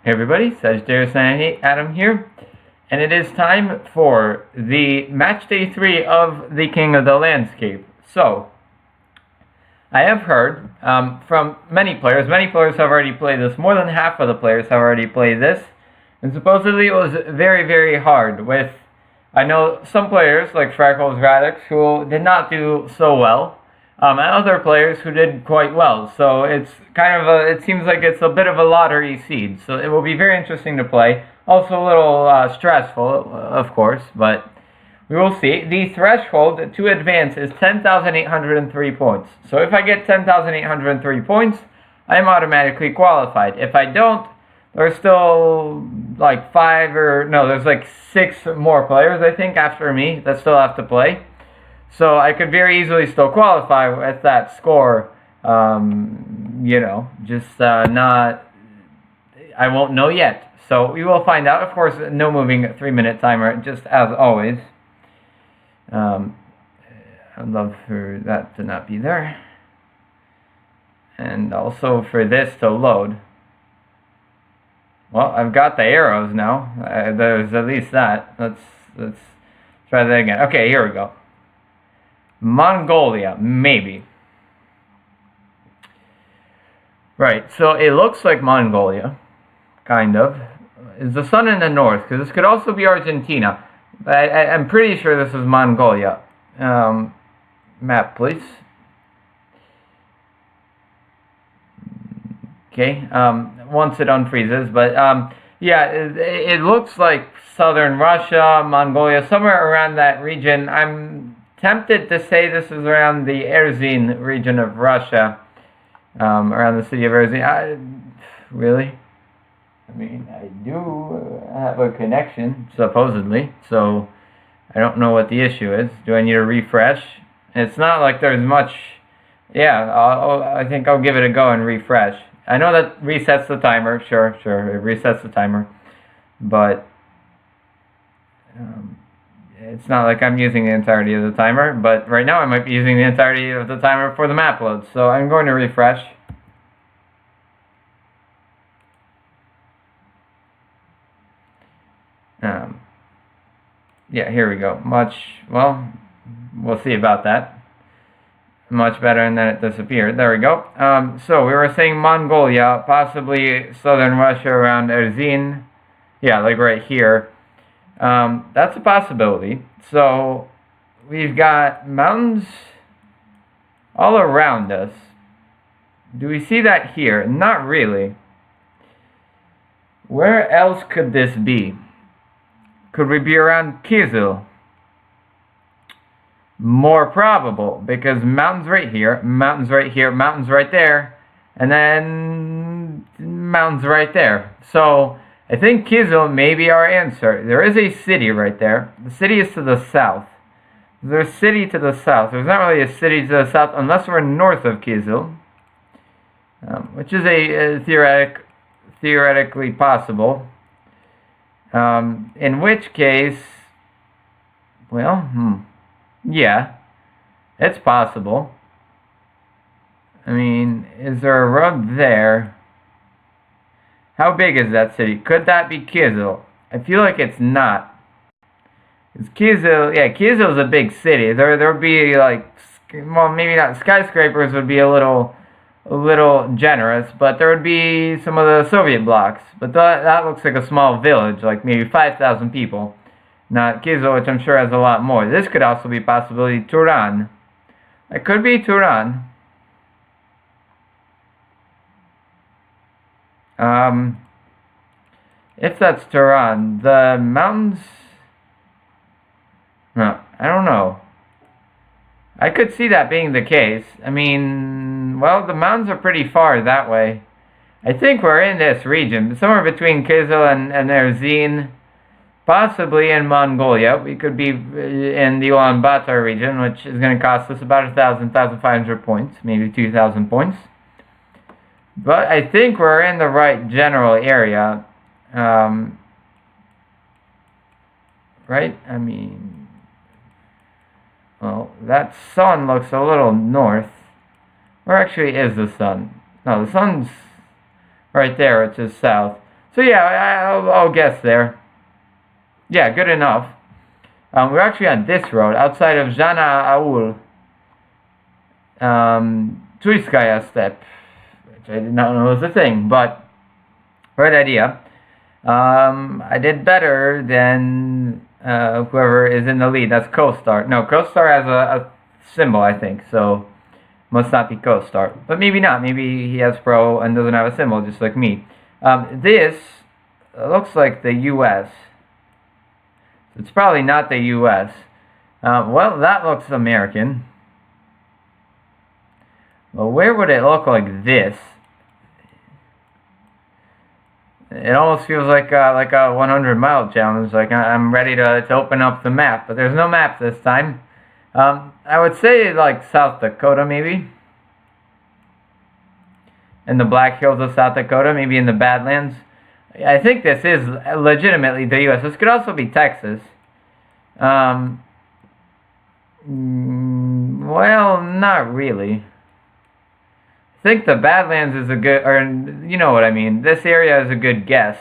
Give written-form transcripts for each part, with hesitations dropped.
Hey everybody, Sagittarius98 Adam here, and it is time for the match day 3 of the King of the Landscape. So, I have heard from many players have already played this, more than half of the players have already played this, and supposedly it was very, very hard with, I know some players like Freckles Radix who did not do so well, and other players who did quite well. So it's kind of it seems like it's a bit of a lottery seed. So it will be very interesting to play. Also a little stressful, of course, but we will see. The threshold to advance is 10,803 points. So if I get 10,803 points, I am automatically qualified. If I don't, there's still like there's like 6 more players, I think, after me that still have to play. So I could very easily still qualify with that score, just not, I won't know yet. So we will find out. Of course, no moving 3-minute timer, just as always. I'd love for that to not be there. And also for this to load. Well, I've got the arrows now. There's at least that. Let's try that again. Okay, here we go. Mongolia, maybe. Right, so it looks like Mongolia, kind of. Is the sun in the north? Because this could also be Argentina. I'm pretty sure this is Mongolia. Map, please. Okay, once it unfreezes, but yeah, it looks like southern Russia, Mongolia, somewhere around that region. I'm tempted to say this is around the Erzin region of Russia, around the city of Erzin. Really? I mean, I do have a connection, supposedly, so I don't know what the issue is. Do I need to refresh? It's not like there's much. Yeah, I think I'll give it a go and refresh. I know that resets the timer. Sure, it resets the timer, but it's not like I'm using the entirety of the timer, but right now I might be using the entirety of the timer for the map load. So I'm going to refresh. Yeah, here we go. Well, we'll see about that. Much better, and then it disappeared. There we go. So we were saying Mongolia, possibly southern Russia around Erzin. Yeah, like right here. That's a possibility. So we've got mountains all around us. Do we see that here? Not really. Where else could this be? Could we be around Kizil? More probable, because mountains right here, mountains right here, mountains right there, and then mountains right there. So I think Kizil may be our answer. There is a city right there. The city is to the south. There's a city to the south. There's not really a city to the south unless we're north of Kizil, which is a theoretically possible. In which case, well, yeah, it's possible. I mean, is there a road there? How big is that city? Could that be Kizil? I feel like it's not. It's Kizil. Yeah, Kizil is a big city. There would be like, well, maybe not skyscrapers. Would be a little generous, but there would be some of the Soviet blocks. But that looks like a small village, like maybe 5,000 people. Not Kizil, which I'm sure has a lot more. This could also be possibility Turan. It could be Turan. If that's Turan, the mountains. No, I don't know. I could see that being the case. I mean, well, the mountains are pretty far that way. I think we're in this region, somewhere between Kizil and Erzin. Possibly in Mongolia. We could be in the Ulaanbaatar region, which is going to cost us about 1,500 points, maybe 2,000 points. But I think we're in the right general area. Right? I mean, well, that sun looks a little north. Where actually is the sun? No, the sun's right there, which is south. So yeah, I'll guess there. Yeah, good enough. We're actually on this road outside of Jana Aul. Tuiskaya step, which I did not know was a thing, but right idea. I did better than whoever is in the lead. That's CoStar. No, CoStar has a symbol, I think, so must not be CoStar. But maybe not. Maybe he has Pro and doesn't have a symbol, just like me. This looks like the U.S. It's probably not the U.S. Well, that looks American. Well, where would it look like this? It almost feels like a 100-mile challenge. Like I'm ready to open up the map, but there's no map this time. I would say like South Dakota, maybe. In the Black Hills of South Dakota, maybe in the Badlands. I think this is legitimately the U.S. This could also be Texas. Well, not really. I think the Badlands is a good, or you know what I mean. This area is a good guess.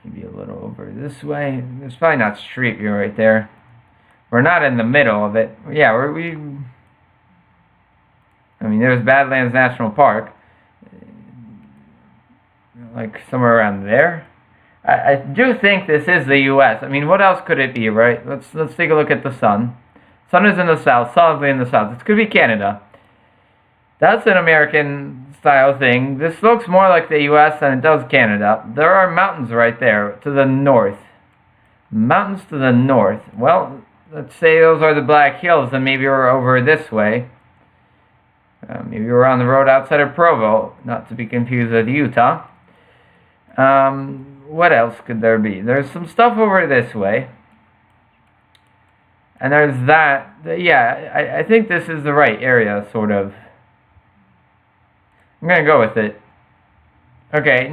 Maybe a little over this way. There's probably not Street View right there. We're not in the middle of it. Yeah, I mean, there's Badlands National Park. Like somewhere around there. I do think this is the U.S. I mean, what else could it be, right? Let's take a look at the sun. Sun is in the south, solidly in the south. This could be Canada. That's an American style thing. This looks more like the U.S. than it does Canada. There are mountains right there to the north. Mountains to the north. Well, let's say those are the Black Hills, and maybe we're over this way. Maybe we're on the road outside of Provo, not to be confused with Utah. What else could there be? There's some stuff over this way. And there's that. Yeah, I think this is the right area, sort of. I'm going to go with it. Okay,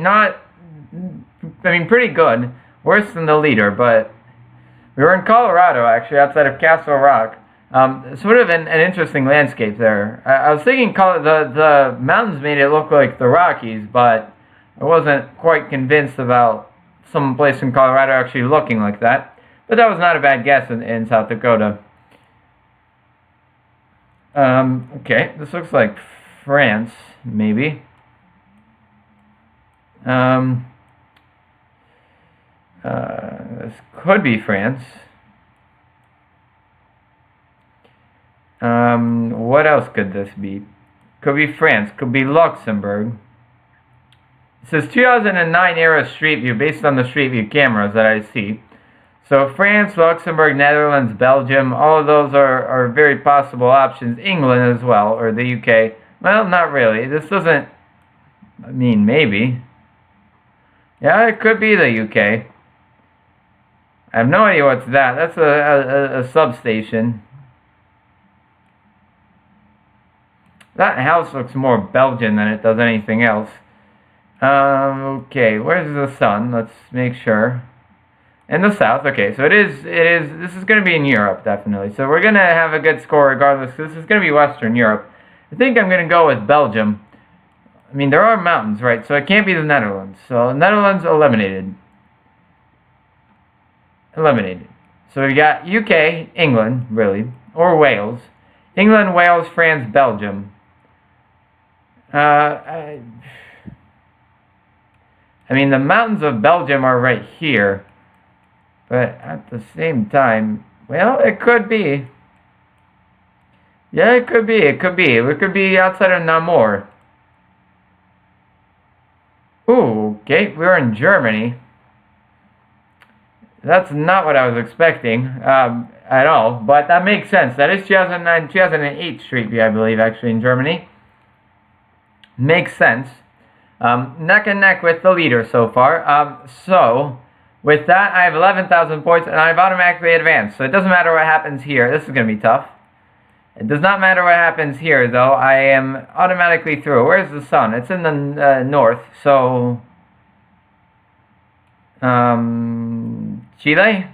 pretty good. Worse than the leader, but we were in Colorado, actually, outside of Castle Rock. Sort of an interesting landscape there. I was thinking the mountains made it look like the Rockies, but I wasn't quite convinced about some place in Colorado actually looking like that. But that was not a bad guess in South Dakota. Okay, this looks like France, maybe. This could be France. What else could this be? Could be France, could be Luxembourg. It says 2009 era Street View based on the Street View cameras that I see. So France, Luxembourg, Netherlands, Belgium, all of those are very possible options. England as well, or the UK. Well, not really. This doesn't, I mean, maybe. Yeah, it could be the UK. I have no idea what's that. That's a substation. That house looks more Belgian than it does anything else. Okay, where's the sun? Let's make sure. In the south, okay, so this is going to be in Europe, definitely. So we're going to have a good score regardless. This is going to be Western Europe. I think I'm going to go with Belgium. I mean, there are mountains, right? So it can't be the Netherlands. So Netherlands eliminated. Eliminated. So we got UK, England, really, or Wales. England, Wales, France, Belgium. I mean, the mountains of Belgium are right here. But at the same time, well, it could be. Yeah, it could be. It could be. We could be outside of Namur. Ooh, okay. We're in Germany. That's not what I was expecting at all. But that makes sense. That is 2009, 2008 Street View, I believe, actually, in Germany. Makes sense. Neck and neck with the leader so far. So, with that, I have 11,000 points, and I've automatically advanced. So it doesn't matter what happens here. This is going to be tough. It does not matter what happens here, though. I am automatically through. Where's the sun? It's in the north. So, Chile?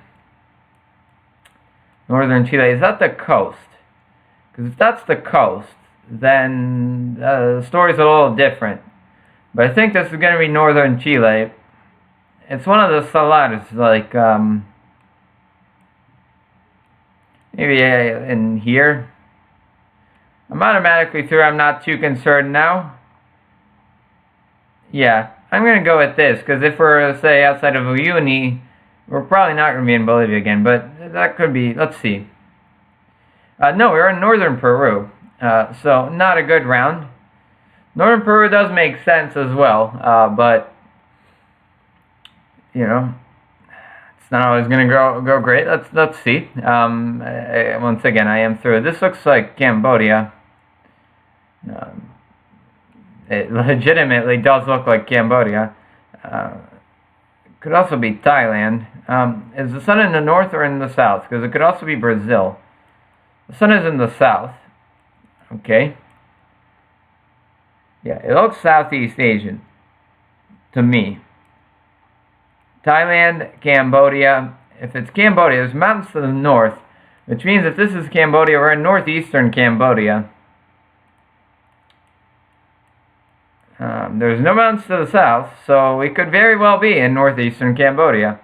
Northern Chile. Is that the coast? Because if that's the coast, then the story's a little different. But I think this is going to be northern Chile. It's one of the salars, like, maybe in here. I'm automatically through. I'm not too concerned now. Yeah, I'm going to go with this, because if we're, say, outside of Uyuni, we're probably not going to be in Bolivia again, but that could be, let's see. No, we're in northern Peru, so not a good round. Northern Peru does make sense as well, but, you know, it's not always going to go great. Let's see. Once again, I am through. This looks like Cambodia. It legitimately does look like Cambodia. Could also be Thailand. Is the sun in the north or in the south? Because it could also be Brazil. The sun is in the south. Okay. Yeah, it looks Southeast Asian to me. Thailand, Cambodia. If it's Cambodia, there's mountains to the north, which means if this is Cambodia, we're in northeastern Cambodia. There's no mountains to the south, so we could very well be in northeastern Cambodia.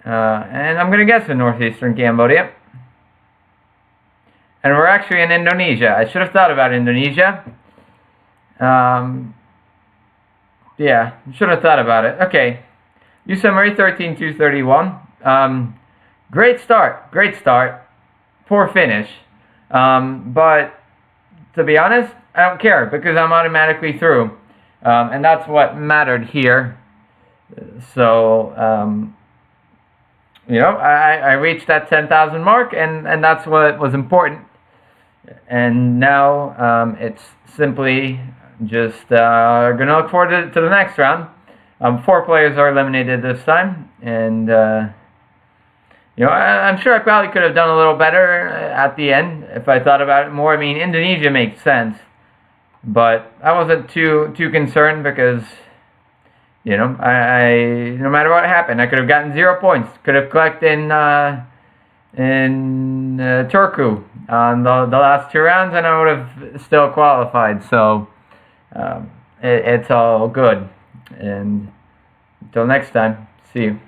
And I'm going to guess in northeastern Cambodia. And we're actually in Indonesia. I should have thought about Indonesia. Yeah, should have thought about it. Okay. U summary 13,231. Great start. Poor finish. But to be honest, I don't care because I'm automatically through. And that's what mattered here. So, you know, I reached that 10,000 mark, and that's what was important. And now it's simply just going to look forward to the next round. 4 players are eliminated this time, and you know, I'm sure I probably could have done a little better at the end if I thought about it more. I mean, Indonesia makes sense, but I wasn't too concerned because, you know, I no matter what happened, I could have gotten 0 points. Could have collected in Turku on the last 2 rounds, and I would have still qualified. So it's all good. And until next time, see you.